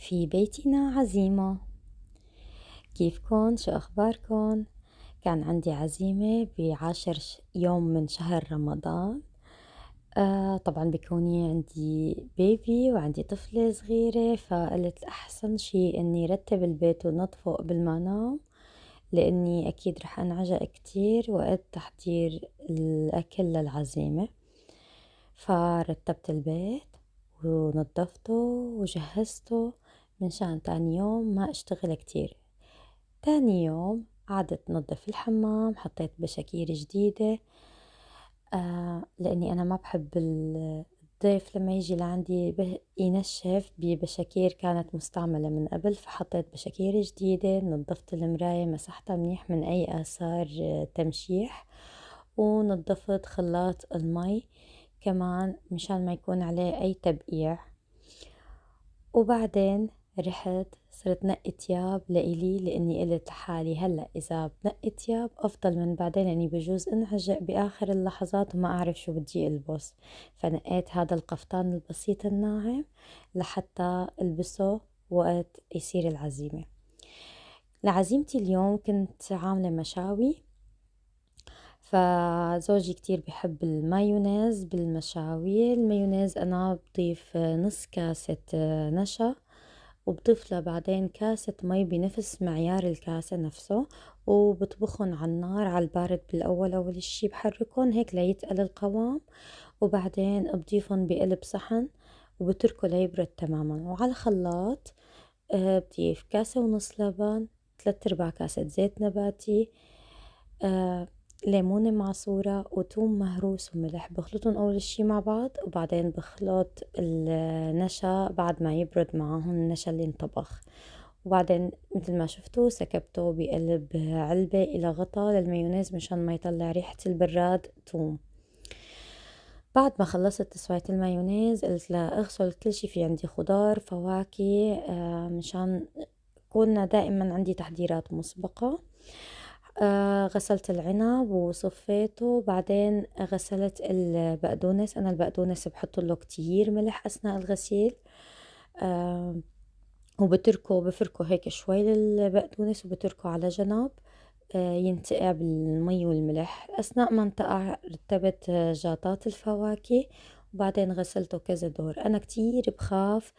في بيتنا عزيمة. كيفكن؟ شو أخباركن؟ كان عندي عزيمة ب10 يوم من شهر رمضان. طبعا بيكوني عندي بيبي وعندي طفلة صغيرة، فقلت أحسن شي إني رتب البيت ونظفه قبل ما أنام، لأني أكيد رح أنعجق كتير وقت تحضير الأكل للعزيمة. فرتبت البيت ونظفته وجهزته منشان تاني يوم ما اشتغل كتير. تاني يوم قعدت نظف الحمام، حطيت بشاكير جديدة. لأني أنا ما بحب الضيف لما يجي لعندي ينشف ببشاكير كانت مستعملة من قبل، فحطيت بشاكير جديدة، نظفت المراية، مسحتها منيح من أي آثار تمشيح، ونظفت خلاط المي كمان مشان ما يكون عليه أي تبقيع. وبعدين رحت صرت نقي تياب لإلي، لأني قلت لحالي هلأ إذا بنقي تياب أفضل من بعدين، لأني بجوز انعجق بآخر اللحظات وما أعرف شو بدي ألبس. فنقيت هذا القفطان البسيط الناعم لحتى ألبسه وقت يصير العزيمة. لعزيمتي اليوم كنت عاملة مشاوي، فزوجي كتير بحب المايونيز بالمشاوي. المايونيز أنا بضيف نص كاسة نشا، وبضيف له بعدين كاسة مي بنفس معيار الكاسة نفسه، وبطبخن على النار على البارد بالأول. أول الشي بحركن هيك ليتقل القوام، وبعدين بضيفن بقلب صحن وبتركه ليبرد تماما. وعلى الخلاط بضيف كاسة ونص لبن، 3/4 كاسة زيت نباتي، ليمونة معصورة وثوم مهروس وملح. بخلطهم أول شي مع بعض، وبعدين بخلط النشا بعد ما يبرد معاهم النشا اللي انطبخ. وبعدين مثل ما شفتوا سكبته بقلب علبة إلى غطا للمايونيز مشان ما يطلع ريحة البراد ثوم. بعد ما خلصت تسوية المايونيز قلت لا اغسل كل شي، في عندي خضار فواكه مشان كنا دائما عندي تحضيرات مسبقة. غسلت العنب وصفيته، بعدين غسلت البقدونس. أنا البقدونس بحط له كتير ملح أثناء الغسيل، بفركه هيك شوي البقدونس وبتركه على جنب ينتقع بالمي والملح. أثناء ما انتقع رتبت جاطات الفواكه، وبعدين غسلته كذا دور. أنا كتير بخاف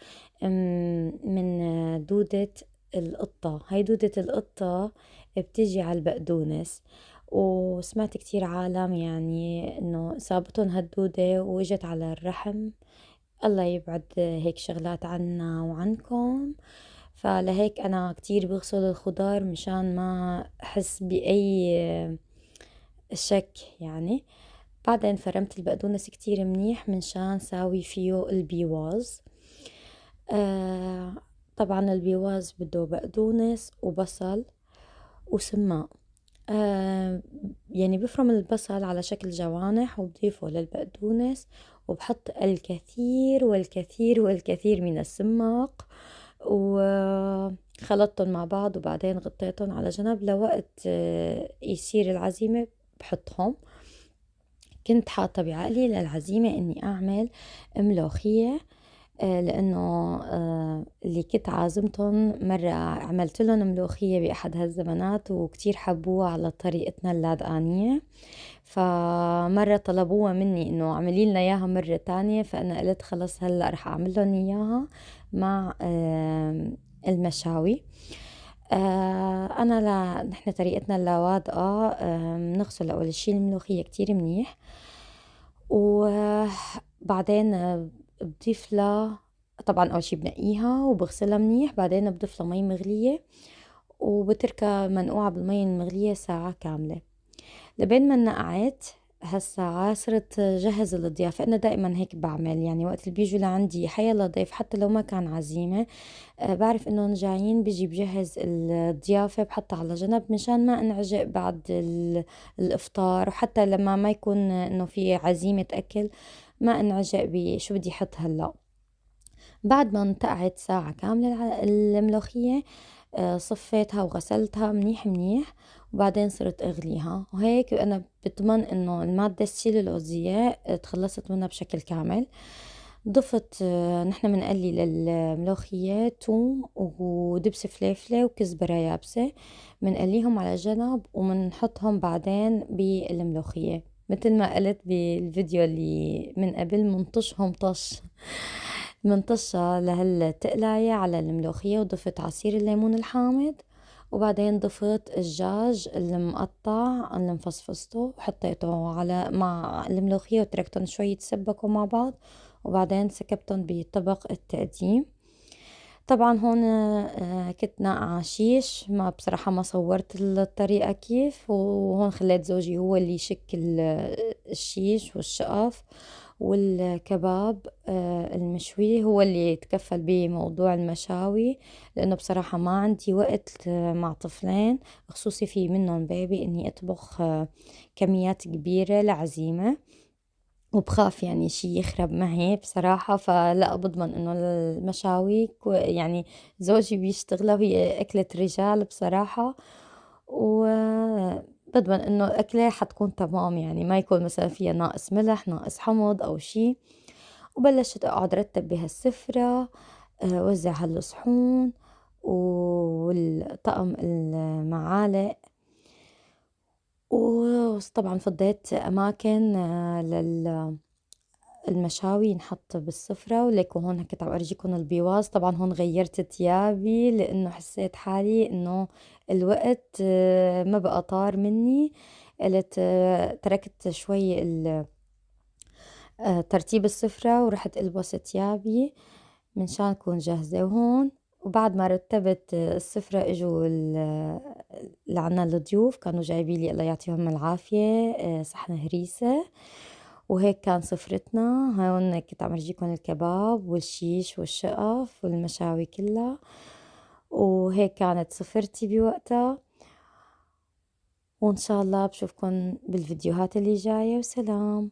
من دودة القطة. هاي دودة القطة بتيجي على البقدونس، وسمعت كتير عالم يعني انه اصابتهم هالدودة واجت على الرحم. الله يبعد هيك شغلات عنا وعنكم. فلهيك انا كتير بغسل الخضار مشان ما احس باي شك يعني. بعدين فرمت البقدونس كتير منيح منشان ساوي فيه البيواز. طبعا البيواز بده بقدونس وبصل وسماق. يعني بفرم البصل على شكل جوانح وبضيفه للبقدونس، وبحط الكثير والكثير والكثير من السماق، وخلطتهم مع بعض، وبعدين غطيتهم على جنب لوقت يصير العزيمة بحطهم. كنت حاطة بعقلي للعزيمة اني اعمل ملوخية، لأنه اللي كنت عازمتهم مرة عملت لهم ملوخية بأحد هالزمانات وكتير حبوها على طريقتنا اللادقانية، فمرة طلبوها مني إنه عملي لنا إياها مرة تانية. فأنا قلت خلص هلأ رح أعمل لهم إياها مع المشاوي. نحن طريقتنا اللوادقة بنغسل أول شي الملوخية كتير منيح، وبعدين بضيف لها طبعا أول شي بنقيها وبغسلها منيح، بعدين بضيف لها مي مغلية وبتركها منقوعة بالمي المغلية ساعة كاملة. لبين ما نقعت هالساعة صرت جهز الضيافة. أنا دائما هيك بعمل، يعني وقت اللي بيجوا لعندي حيلا ضيف حتى لو ما كان عزيمة بعرف إنهم جايين بيجي بجهز الضيافة بحطها على جنب مشان ما انعجق بعد الإفطار، وحتى لما ما يكون إنه في عزيمة أكل ما انعجق بشو بدي أحط هلأ. بعد ما انتقعت ساعة كاملة الملوخية صفيتها وغسلتها منيح منيح، وبعدين صرت اغليها، وهيك انا بضمن انه المادة السيلولوزية تخلصت منها بشكل كامل. ضفت نحن بنقلي للملوخية توم ودبس فليفلة وكزبرة يابسة، بنقليهم على جنب وبنحطهم بعدين بالملوخية مثل ما قلت بالفيديو اللي من قبل، منطشهم طش. منطشها لهالتقلاية على الملوخية، وضفت عصير الليمون الحامض، وبعدين ضفت الدجاج المقطع اللي مفصفصته وحطيته على مع الملوخية وتركتهم شوي يتسبكوا مع بعض، وبعدين سكبتهم بطبق التقديم. طبعا هون كنت ناقعة شيش، ما بصراحة ما صورت الطريقة كيف، وهون خليت زوجي هو اللي يشكل الشيش والشقف والكباب المشوي، هو اللي يتكفل بموضوع المشاوي، لأنه بصراحة ما عندي وقت مع طفلين خصوصي في منهم بيبي إني أطبخ كميات كبيرة لعزيمة، وبخاف يعني شي يخرب معي بصراحة، فلا بضمن إنه المشاوي يعني زوجي بيشتغلها وهي أكلة رجال بصراحة، وبضمن إنه الأكلة حتكون تمام، يعني ما يكون مثلا فيها ناقص ملح ناقص حمض أو شي. وبلشت أقعد رتب بهالسفرة، وزع هالصحون والطقم المعالق، وطبعا فضيت أماكن المشاوي ينحط بالسفرة. وليكوا هون كنت عم أرجيكم البيواز، طبعا هون غيرت تيابي لأنه حسيت حالي إنه الوقت ما بقى طار مني، قلت تركت شوي ترتيب السفرة ورحت ألبس تيابي منشان أكون جاهزة. وهون وبعد ما رتبت السفرة اجوا لعنا الضيوف، كانوا جايبين لي الله يعطيهم العافية صحن هريسة، وهيك كان سفرتنا. هون كنت عم ارجيكم الكباب والشيش والشقف والمشاوي كلها، وهيك كانت سفرتي بوقتها. وإن شاء الله بشوفكن بالفيديوهات اللي جاية، وسلام.